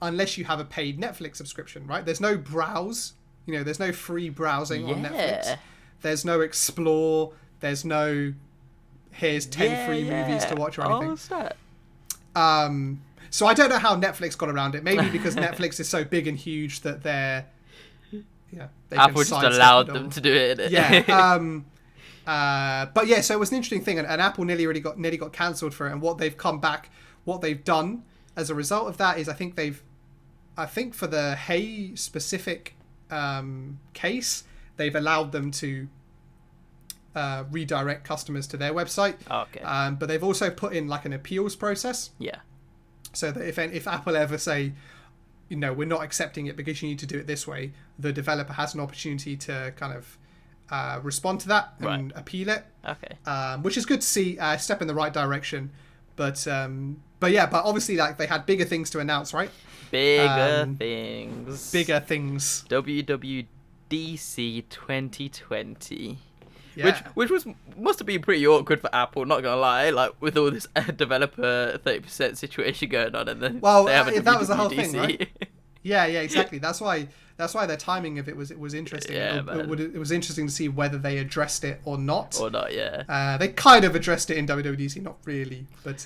unless you have a paid Netflix subscription, right? There's no browse You know, there's no free browsing on Yeah. Netflix. There's no explore. There's no here's 10 free movies to watch or anything. Oh, snap. So I don't know how Netflix got around it. Maybe because Netflix is so big and huge that they Apple just allowed them to do it. Yeah. But yeah, so it was an interesting thing, and Apple nearly got cancelled for it. And what they've done as a result of that is, I think for the Hey specific case, they've allowed them to redirect customers to their website. Okay. But they've also put in like an appeals process. Yeah. So that if Apple ever say, you know, we're not accepting it because you need to do it this way, the developer has an opportunity to kind of respond to that and appeal it. Okay. Which is good to see, a step in the right direction. But obviously, like, they had bigger things to announce, right? Bigger things. WWDC 2020. Yeah. Which must have been pretty awkward for Apple, not gonna lie, like with all this developer 30% situation going on, and then they have a that was the whole thing, WWDC. right? Yeah, exactly. That's why their timing of it was interesting. Yeah, it was interesting to see whether they addressed it or not. Yeah. They kind of addressed it in WWDC, not really, but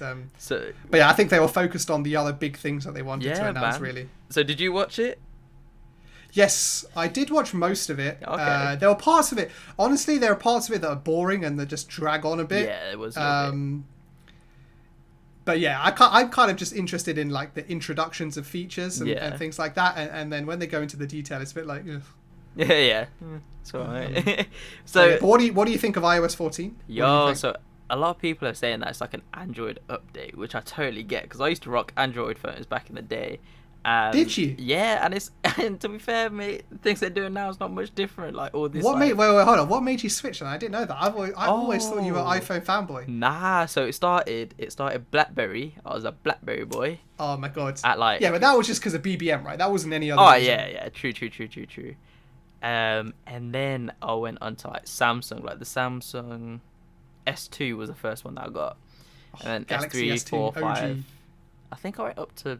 yeah, I think they were focused on the other big things that they wanted to announce. Really. So did you watch it? Yes, I did watch most of it. Okay. There were parts of it. Honestly, there are parts of it that are boring and that just drag on a bit. Yeah, it was. A bit. But yeah, I'm kind of just interested in like the introductions of features and things like that, and then when they go into the detail, it's a bit like, ugh. Yeah. It's alright. So, but what do you think of iOS 14? So a lot of people are saying that it's like an Android update, which I totally get, because I used to rock Android phones back in the day. Did you? Yeah, and to be fair, mate, the things they're doing now is not much different. Like all this. Wait, hold on. What made you switch? And I didn't know that. I've always thought you were an iPhone fanboy. Nah, so it started BlackBerry. I was a BlackBerry boy. Oh my god. Yeah, but that was just because of BBM, right? That wasn't any other. Oh reason. yeah, true. And then I went on to like Samsung, like the Samsung S2 was the first one that I got, and then Galaxy S3, S2, 4, 5. OG. I think I went up to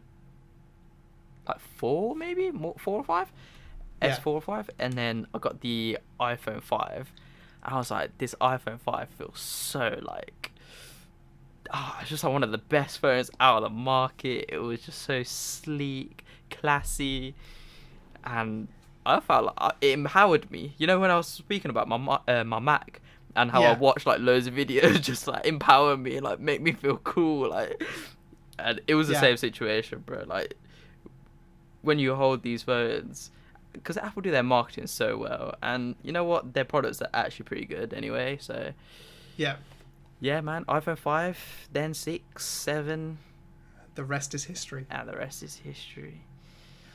like 4, maybe more, 4 or 5, S4 or 5, and then I got the iPhone 5. And I was like, this iPhone 5 feels so like, it's just like one of the best phones out of the market. It was just so sleek, classy, and I felt like it empowered me. You know, when I was speaking about my Mac and how I watched like loads of videos, just like empower me and like make me feel cool, like, and it was the same situation, bro. Like, when you hold these phones, because Apple do their marketing so well, and you know what, their products are actually pretty good anyway. So yeah, man, iPhone 5, then 6, 7. The rest is history. And the rest is history.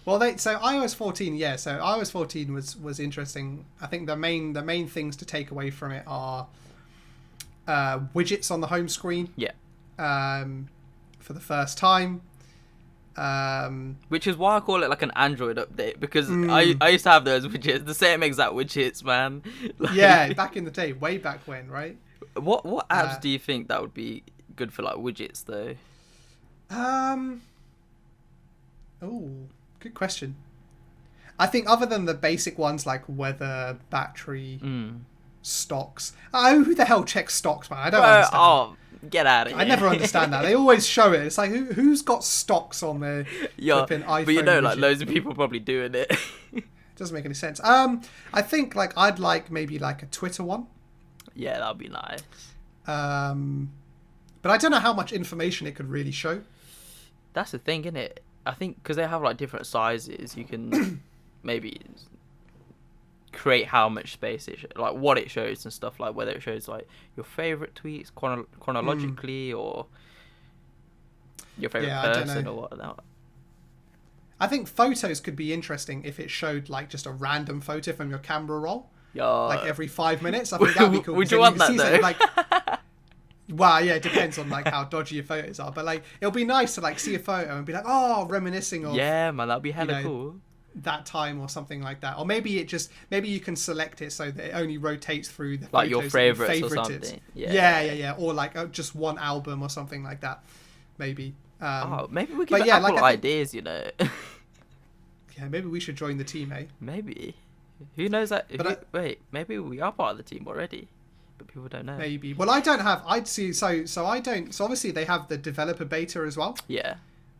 Well, so iOS 14, so iOS 14 was interesting. I think the main things to take away from it are widgets on the home screen. Yeah. For the first time. Which is why I call it like an Android update, because I used to have those widgets, the same exact widgets, man. Like, yeah, back in the day, way back when, right? What apps do you think that would be good for like widgets though? Oh, good question. I think other than the basic ones like weather, battery, stocks. Who the hell checks stocks, man? I don't understand. Oh, get out of here. I never understand that. They always show it. It's like, who's got stocks on their flipping iPhone? But you know, like widget? loads of people probably doing it. Doesn't make any sense. I think like I'd like maybe like a Twitter one. Yeah, that'd be nice. But I don't know how much information it could really show. That's the thing, isn't it? I think because they have like different sizes, you can maybe create how much space like what it shows and stuff, like whether it shows like your favorite tweets chronologically or your favorite person or whatnot. I think photos could be interesting if it showed like just a random photo from your camera roll, like every 5 minutes. I think that'd be cool. Would you want that though? Like, well, yeah, it depends on like how dodgy your photos are, but like it'll be nice to like see a photo and be like, oh, reminiscing of man, that'd be hella cool. That time or something like that, or maybe you can select it so that it only rotates through the like your favorites or favorited. something. Or like just one album or something like that, maybe. Maybe we could get Apple ideas, you know. Yeah, maybe we should join the team, eh? Maybe. Who knows that? But wait, maybe we are part of the team already, but people don't know. maybe. Well, I don't have. I'd see. So I don't. So obviously they have the developer beta as well. Yeah.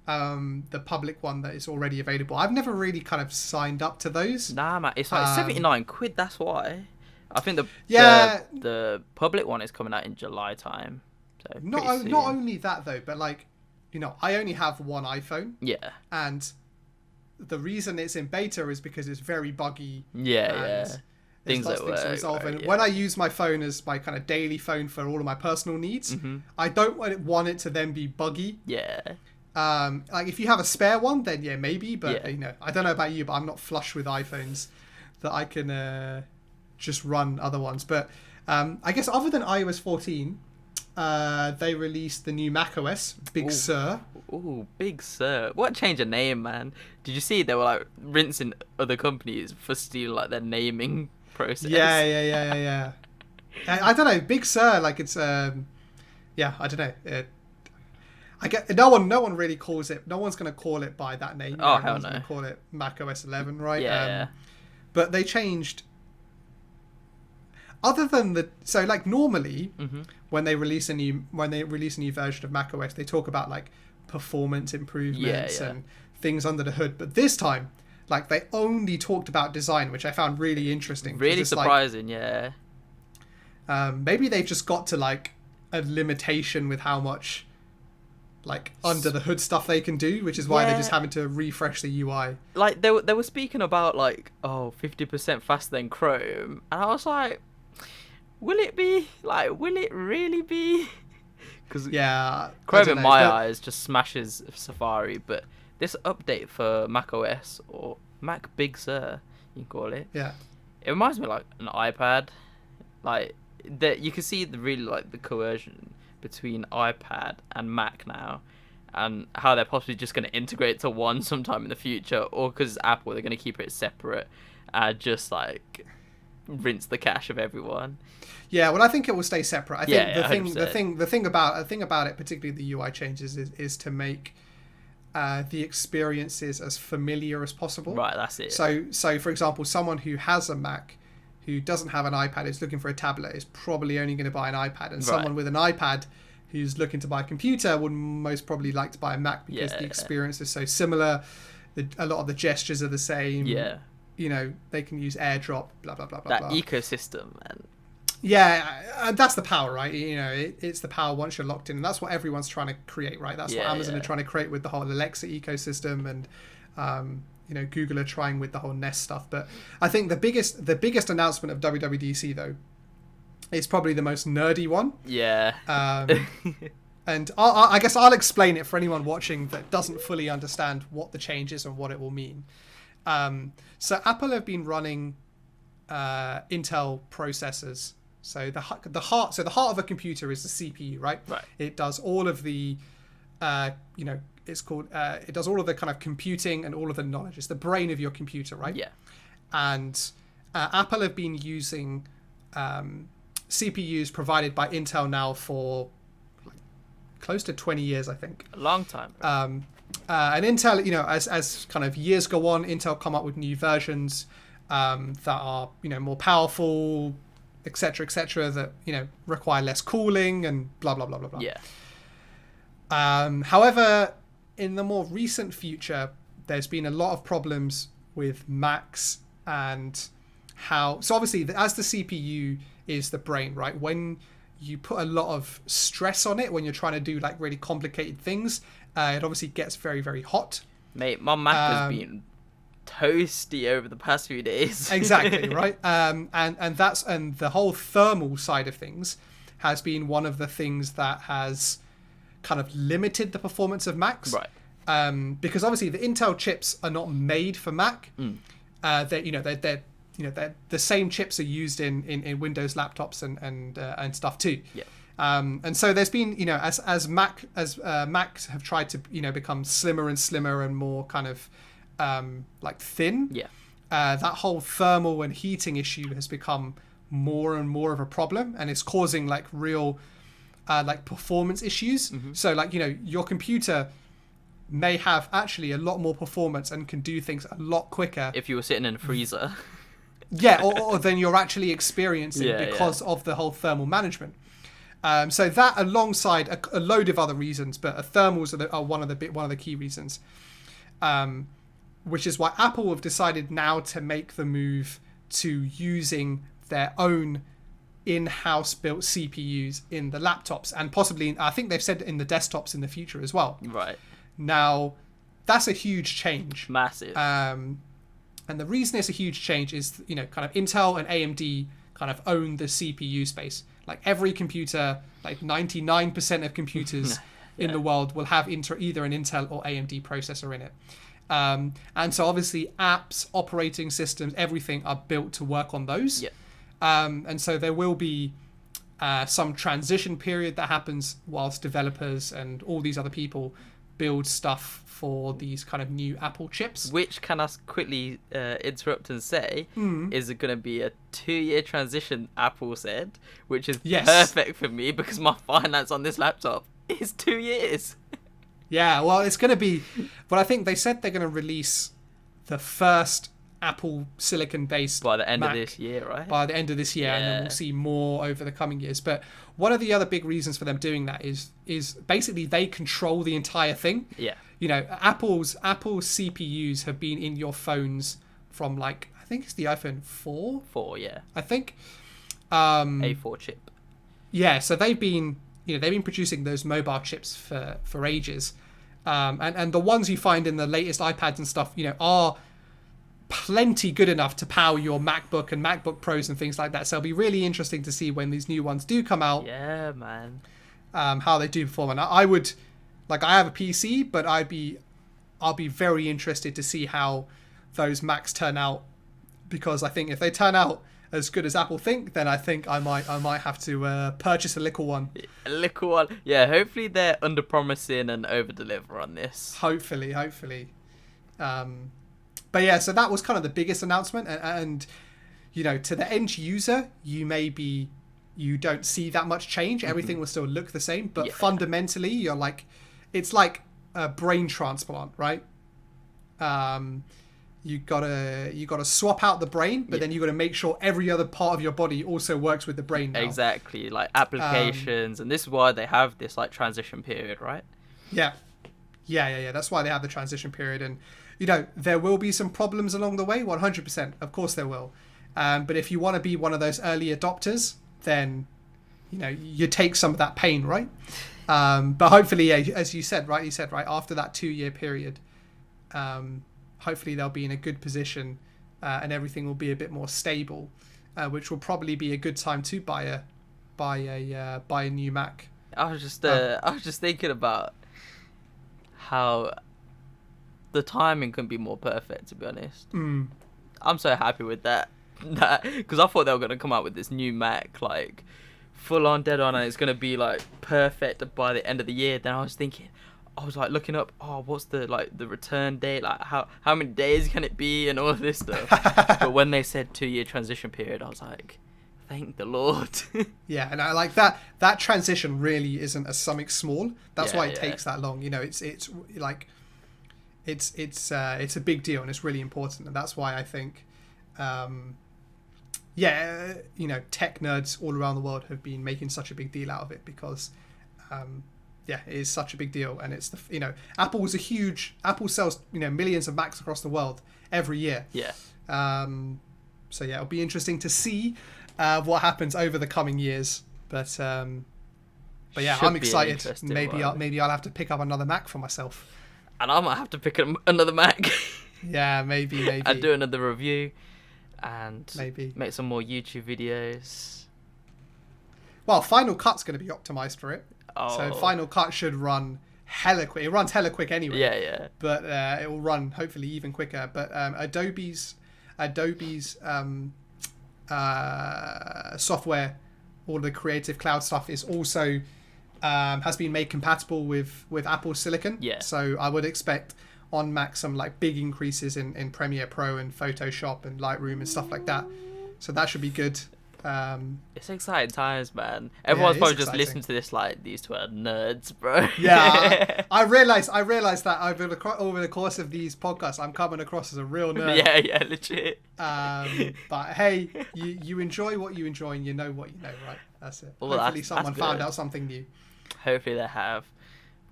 The public one that is already available. I've never really kind of signed up to those. Nah, man, it's like 79 quid. That's why. I think the public one is coming out in July time. So not only that though, but like, I only have one iPhone. Yeah. And the reason it's in beta is because it's very buggy. Yeah. Things that work. To resolve. And when I use my phone as my kind of daily phone for all of my personal needs, I don't want it to then be buggy. Yeah. Like if you have a spare one, then yeah, maybe. But I don't know about you, but I'm not flush with iPhones that I can just run other ones. But I guess other than iOS 14, they released the new macOS, Big Sur. Ooh, Big Sur. What change of name, man? Did you see they were like rinsing other companies for stealing like their naming process? Yeah. I don't know. Big Sur, like it's I don't know. I get no one really calls it. No one's gonna call it by that name. Oh, hell no. Gonna call it macOS 11, right? Yeah. But they changed. Other than normally when they release a new version of macOS, they talk about like performance improvements and things under the hood. But this time, like they only talked about design, which I found really interesting. Really surprising, Maybe they've just got to like a limitation with how much like under the hood stuff they can do, which is why they're just having to refresh the UI. Like they were speaking about like 50% faster than Chrome, and I was like, will it be? Like, will it really be? Because Chrome in my eyes just smashes Safari, but this update for macOS or Mac Big Sur, you can call it. Yeah. It reminds me of like an iPad, like that you can see the coercion between iPad and Mac now, and how they're possibly just going to integrate to one sometime in the future, or because Apple they're going to keep it separate and just like rinse the cache of everyone. Yeah, well, I think it will stay separate. I think the thing about it, particularly the UI changes, is to make the experiences as familiar as possible. Right, that's it. So for example, someone who has a Mac who doesn't have an iPad, is looking for a tablet, is probably only going to buy an iPad. And someone with an iPad who's looking to buy a computer would most probably like to buy a Mac because the experience is so similar. A lot of the gestures are the same. Yeah. They can use AirDrop, blah, blah, blah, blah, that ecosystem, man. Yeah, and that's the power, right? It's the power once you're locked in. And that's what everyone's trying to create, right? That's what Amazon are trying to create with the whole Alexa ecosystem, and Google are trying with the whole Nest stuff. But I think the biggest announcement of WWDC though is probably the most nerdy one. Yeah. And I guess I'll explain it for anyone watching that doesn't fully understand what the change is and what it will mean. So Apple have been running Intel processors. So the heart of a computer is the CPU, right? Right. It does all of the it's called it does all of the kind of computing and all of the knowledge. It's the brain of your computer, right? Yeah. And Apple have been using CPUs provided by Intel now for like, close to 20 years, I think. A long time. And Intel, as kind of years go on, Intel come up with new versions that are more powerful, etc., that require less cooling and blah blah blah blah blah. Yeah. However, in the more recent future, there's been a lot of problems with Macs and how. So obviously, as the CPU is the brain, right? When you put a lot of stress on it, when you're trying to do like really complicated things, it obviously gets very, very hot. Mate, my Mac has been toasty over the past few days. Exactly, right? And the whole thermal side of things has been one of the things that has kind of limited the performance of Macs. Right. Because obviously the Intel chips are not made for Mac. They're the same chips are used in Windows laptops and stuff too. Yeah. And so there's been, as Macs have tried to, become slimmer and slimmer and more kind of like thin. Yeah. That whole thermal and heating issue has become more and more of a problem, and it's causing like real like performance issues. So like, your computer may have actually a lot more performance and can do things a lot quicker if you were sitting in a freezer. Yeah, or than you're actually experiencing because of the whole thermal management. So that, alongside a load of other reasons, but thermals are one of the key reasons. Which is why Apple have decided now to make the move to using their own in-house built CPUs in the laptops, and possibly, I think they've said in the desktops in the future as well. Right. Now, that's a huge change. Massive. And the reason it's a huge change is, kind of Intel and AMD kind of own the CPU space. Like every computer, like 99% of computers in the world will have either an Intel or AMD processor in it. And so obviously apps, operating systems, everything are built to work on those. Yeah. And so there will be some transition period that happens whilst developers and all these other people build stuff for these kind of new Apple chips. Which, can I quickly interrupt and say, is it going to be a 2-year transition, Apple said, which is perfect for me because my finance on this laptop is 2 years. Yeah, well, it's going to be... Well, I think they said they're going to release the first Apple silicon-based by the end Mac of this year, right? By the end of this year, and then we'll see more over the coming years. But one of the other big reasons for them doing that is basically they control the entire thing. Yeah. Apple's CPUs have been in your phones from, like, I think it's the iPhone 4? 4, yeah. I think. A4 chip. Yeah, so they've been producing those mobile chips for ages. And the ones you find in the latest iPads and stuff, are plenty good enough to power your MacBook and MacBook Pros and things like that. So it'll be really interesting to see when these new ones do come out. Yeah, man. How they do perform. And I would, like, I have a PC, but I'll be very interested to see how those Macs turn out, because I think if they turn out as good as Apple think, then I think I might have to purchase a little one. A little one. Yeah, hopefully they're under-promising and over-deliver on this. Hopefully. But yeah, so that was kind of the biggest announcement. And to the end user, you don't see that much change. Everything will still look the same. But fundamentally, you're like, it's like a brain transplant, right? You gotta swap out the brain, but then you gotta make sure every other part of your body also works with the brain now. Exactly, like applications, and this is why they have this like transition period, right? Yeah. That's why they have the transition period, and there will be some problems along the way. 100%, of course there will. But if you want to be one of those early adopters, then you take some of that pain, right? But hopefully, as you said, right, after that 2-year period, hopefully they'll be in a good position, and everything will be a bit more stable, which will probably be a good time to buy a new Mac. I was just thinking about how the timing can be more perfect, to be honest. I'm so happy with that because I thought they were going to come out with this new Mac like full on dead on, and it's going to be like perfect by the end of the year. Then I was like looking up, what's the return date, like how many days can it be, and all of this stuff. But when they said 2-year transition period, I was like, thank the Lord. Yeah, and I like that transition really isn't something small. That's why it takes that long. It's like it's a big deal, and it's really important, and that's why I think tech nerds all around the world have been making such a big deal out of it, because it is such a big deal. And it's Apple sells millions of Macs across the world every year. So it'll be interesting to see what happens over the coming years, but I'm excited. Maybe I'll have to pick up another Mac for myself, and I might have to pick up another Mac. Yeah, maybe and do another review, and maybe make some more YouTube videos. Well, Final Cut's going to be optimized for it. So Final Cut should run hella quick. It runs hella quick anyway. Yeah. But it will run hopefully even quicker. But Adobe's software, all the Creative Cloud stuff, is also has been made compatible with Apple Silicon. Yeah. So I would expect on Mac some like big increases in Premiere Pro and Photoshop and Lightroom and stuff like that. So that should be good. It's exciting times, man. Everyone's it's probably just exciting. listening to this like these two are nerds, bro. Yeah, I realized that over the course of these podcasts, I'm coming across as a real nerd. Yeah, legit. But hey, you enjoy what you enjoy, and you know what you know, right? That's it. Well, Hopefully, someone that's found good. out something new. Hopefully they have.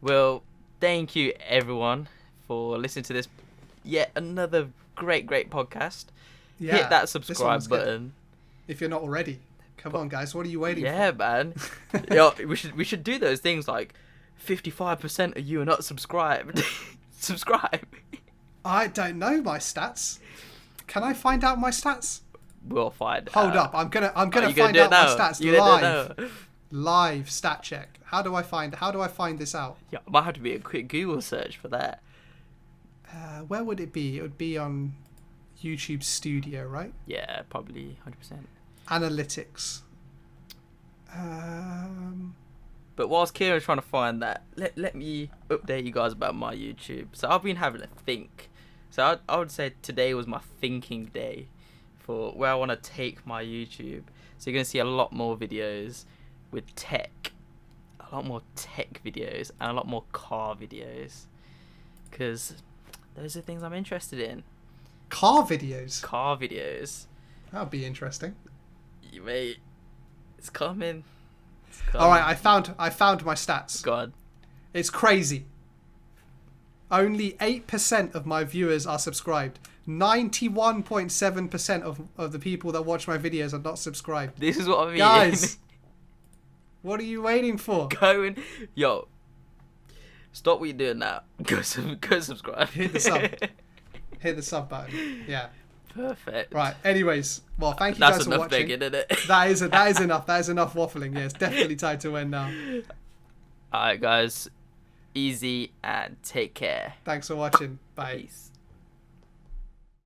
Well, thank you everyone for listening to this yet another great podcast. Yeah, Hit that this one subscribe was good. button. If you're not already, come on, guys. What are you waiting for? Yeah, man. Yo, we should do those things like 55% of you are not subscribed. Subscribe. I don't know my stats. Can I find out my stats? We'll find Hold out. up, I'm gonna you find do it out my now? stats You gonna do it live. now? Live stat check. How do I find this out? Yeah, might have to be a quick Google search for that. Where would it be? It would be on YouTube Studio, right? Yeah, probably 100%. Analytics. But whilst Kieran's trying to find that, let me update you guys about my YouTube. So I've been having a think. So I would say today was my thinking day for where I want to take my YouTube. So you're going to see a lot more videos with tech. A lot more tech videos and a lot more car videos. Because those are things I'm interested in. Car videos. Car videos. That would be interesting. Mate, it's coming. All right, I found my stats. God. It's crazy. Only 8% of my viewers are subscribed. 91.7% of the people that watch my videos are not subscribed. This is what I mean. Guys, what are you waiting for? Go and... Yo. Stop what you're doing now. Go subscribe. Hit the sub. Hit the sub button. Yeah. Perfect. Right. Anyways, well, thank you That's guys for enough watching. begging, isn't it? That is enough. That is enough waffling. Yeah, it's definitely time to end now. Alright, guys. Easy and take care. Thanks for watching. Bye. Peace.